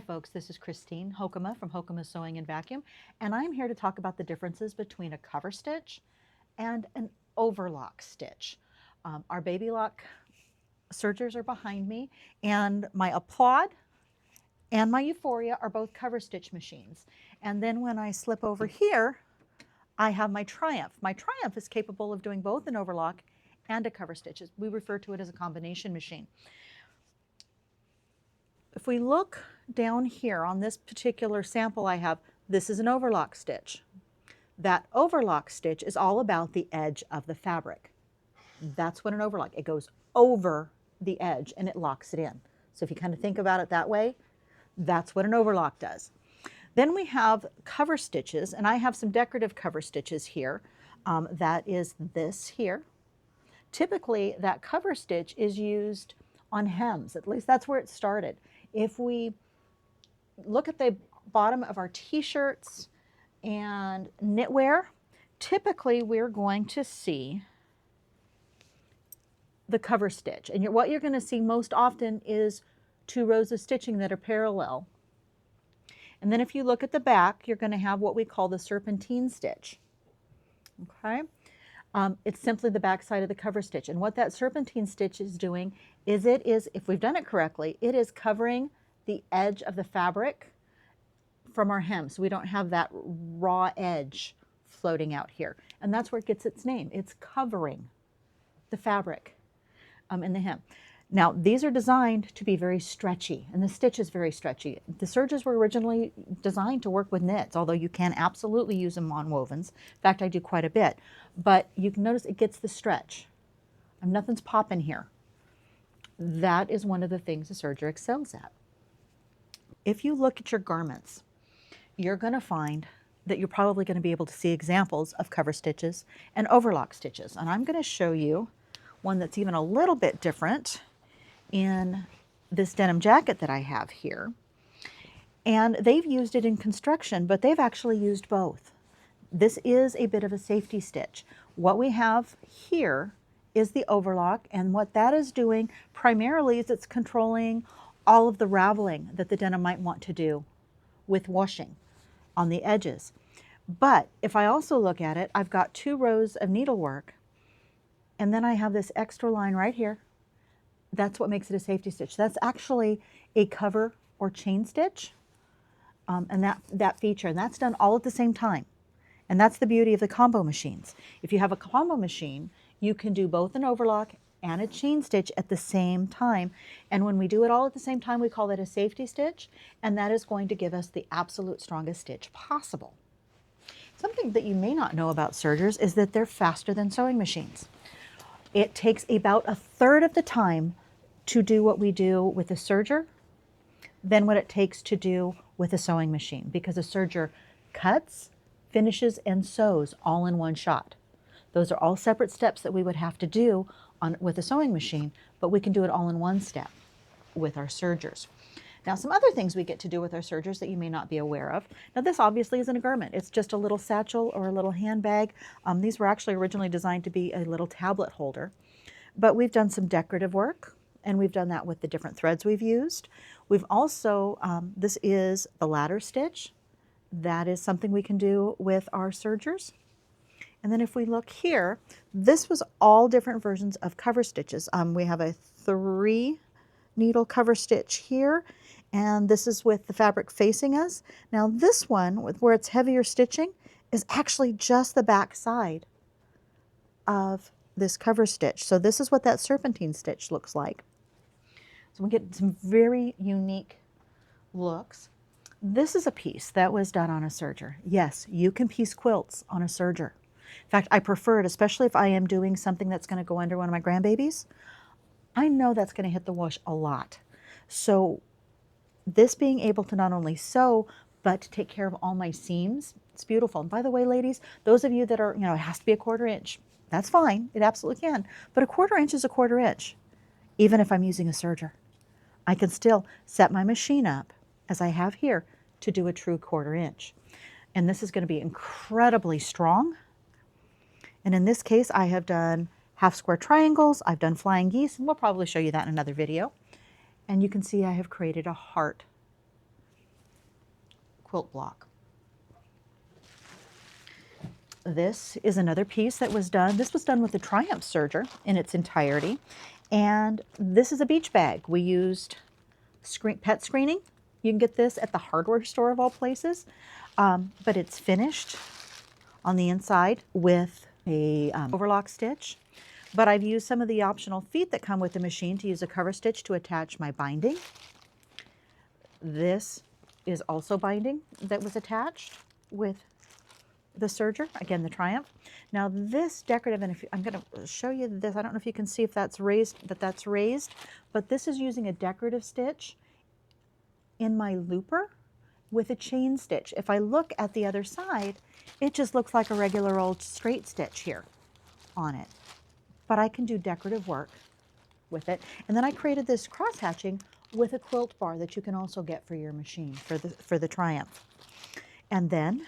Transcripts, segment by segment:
folks, this is Christine Hokemas from Hokemas Sewing and Vacuum, and I'm here to talk about the differences between a cover stitch and an overlock stitch. Our baby lock sergers are behind me, and my Applaud and my Euphoria are both cover stitch machines. And then when I slip over here, I have my Triumph. My Triumph is capable of doing both an overlock and a cover stitch. We refer to it as a combination machine. If we look down here on this particular sample I have, this is an overlock stitch. That overlock stitch is all about the edge of the fabric. That's what an overlock, it goes over the edge and it locks it in. So if you kind of think about it that way, that's what an overlock does. Then we have cover stitches, and I have some decorative cover stitches here. That is this here. Typically, that cover stitch is used on hems, at least that's where it started. If we look at the bottom of our t-shirts and knitwear, typically we're going to see the cover stitch. And what you're going to see most often is 2 rows of stitching that are parallel. And then if you look at the back, you're going to have what we call the serpentine stitch. Okay? It's simply the back side of the cover stitch. And what that serpentine stitch is doing is if we've done it correctly, it is covering the edge of the fabric from our hem. So we don't have that raw edge floating out here. And that's where it gets its name. It's covering the fabric in the hem. Now, these are designed to be very stretchy, and the stitch is very stretchy. The sergers were originally designed to work with knits, although you can absolutely use them on wovens. In fact, I do quite a bit. But you can notice it gets the stretch. Nothing's popping here. That is one of the things the serger excels at. If you look at your garments, you're going to find that you're probably going to be able to see examples of cover stitches and overlock stitches. And I'm going to show you one that's even a little bit different in this denim jacket that I have here. And they've used it in construction, but they've actually used both. This is a bit of a safety stitch. What we have here is the overlock, and what that is doing primarily is it's controlling all of the raveling that the denim might want to do with washing on the edges. But if I also look at it, I've got 2 rows of needlework, and then I have this extra line right here. That's what makes it a safety stitch. That's actually a cover or chain stitch, and that feature, and that's done all at the same time. And that's the beauty of the combo machines. If you have a combo machine, you can do both an overlock and a chain stitch at the same time. And when we do it all at the same time, we call that a safety stitch, and that is going to give us the absolute strongest stitch possible. Something that you may not know about sergers is that they're faster than sewing machines. It takes about 1/3 of the time to do what we do with a serger than what it takes to do with a sewing machine, because a serger cuts, finishes, and sews all in one shot. Those are all separate steps that we would have to do with a sewing machine, but we can do it all in one step with our sergers. Now, some other things we get to do with our sergers that you may not be aware of. Now, this obviously isn't a garment. It's just a little satchel or a little handbag. These were actually originally designed to be a little tablet holder. But we've done some decorative work, and we've done that with the different threads we've used. We've also, this is the ladder stitch. That is something we can do with our sergers. And then if we look here, this was all different versions of cover stitches. We have a 3 needle cover stitch here, and this is with the fabric facing us. Now this one, where it's heavier stitching, is actually just the back side of this cover stitch. So this is what that serpentine stitch looks like. So we get some very unique looks. This is a piece that was done on a serger. Yes, you can piece quilts on a serger. In fact, I prefer it, especially if I am doing something that's going to go under one of my grandbabies. I know that's going to hit the wash a lot. So this being able to not only sew, but to take care of all my seams, it's beautiful. And by the way, ladies, those of you that are, it has to be a 1/4 inch. That's fine. It absolutely can. But a 1/4 inch is a 1/4 inch, even if I'm using a serger. I can still set my machine up, as I have here, to do a true 1/4 inch. And this is going to be incredibly strong. And in this case, I have done half square triangles, I've done flying geese, and we'll probably show you that in another video. And you can see I have created a heart quilt block. This is another piece that was done. This was done with the Triumph serger in its entirety. And this is a beach bag. We used pet screening. You can get this at the hardware store of all places. But it's finished on the inside with a overlock stitch. But I've used some of the optional feet that come with the machine to use a cover stitch to attach my binding. This is also binding that was attached with the serger, again, the Triumph. Now this decorative, and I'm going to show you this. I don't know if you can see if that's raised, but this is using a decorative stitch in my looper with a chain stitch. If I look at the other side, it just looks like a regular old straight stitch here on it. But I can do decorative work with it. And then I created this cross hatching with a quilt bar that you can also get for your machine, for the Triumph. And then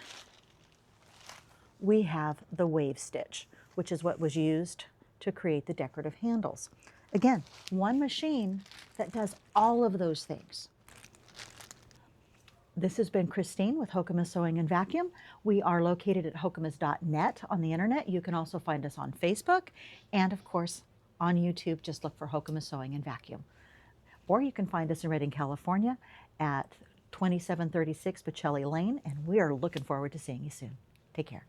we have the wave stitch, which is what was used to create the decorative handles. Again, one machine that does all of those things. This has been Christine with Hokemas Sewing and Vacuum. We are located at hokemas.net on the internet. You can also find us on Facebook and, of course, on YouTube. Just look for Hokemas Sewing and Vacuum. Or you can find us in Redding, California at 2736 Pacelli Lane, and we are looking forward to seeing you soon. Take care.